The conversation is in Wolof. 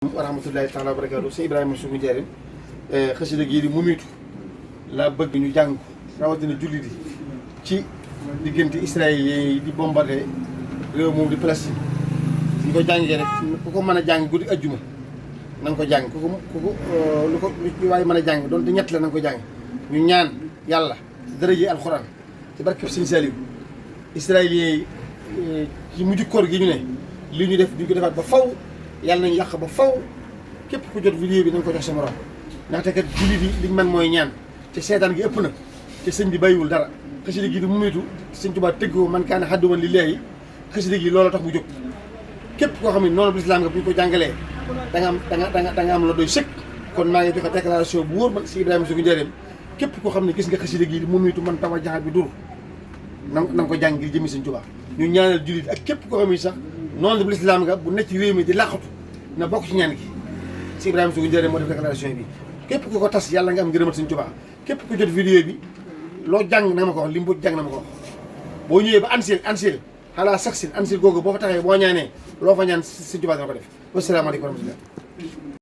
wa rahmatullahi taala wa barakaatu sëñ Ibrahima Sougou Ndiarème xasida gii di Mumitu laa bëgg ñu jàng rawatina jullit yi ci diggante israélien yi di bombardé réew moom di Palestine ñu ko jàngee rek ku ko mën a jàng guddi ajjuma na nga ko jàng lu waaye mën a jàng doon te ñett la na nga ko jàng ñu ñaan yàlla daraje alxuraan ci barkeb sëñ Saliou israélien yi ci mujj koor gi ñu ne li ñu def duñ ko defaat ba faw yàlla nañu yàq ba faw képp ku jot vidéo bi na nga ko jox sa morom ndaxte kat jullit yi liñ man mooy ñaan te seetaan gi ëpp na te sëñ bi bàyyiwul dara xasida gi di Mumitu sëñ Tuubaa tëgg ko man kaana xadduman lillaahi xasida gi loolu tax mu jóg képp koo xam ne noonu bu lislaam nga bu ñu ko jàngalee da nga am la doy sëkk. kon maa ngi joxe déclaration bu wóor man si Ibrahima Sougou Ndiarème képp koo xam ne gis nga xasida gi di Mumitu man tawa jaxat bi dur na nga ko jàng ngir jëmi sëñ Tuubaa ñu ñaanal jullit ak képp koo xam ne sax noonu bu lislaam nga bu nekk ci réew mi di làqatu na bokk ci ñaan gi si Ibrahima Sougou Ndiarème moo def déclaration bi képp ku ko tas yàlla nga am ngërëmal sëñ Tuubaa képp ku jot vidéo bi loo jàng na ma ko wax li mu jàng na ma ko wax boo ñëwee ba ansil xalaa saxsin ansil googu boo fa taxee boo ñaanee loo fa ñaan sëñ Tuubaa dana ko def wasalaamaaleykum wa rahmatullah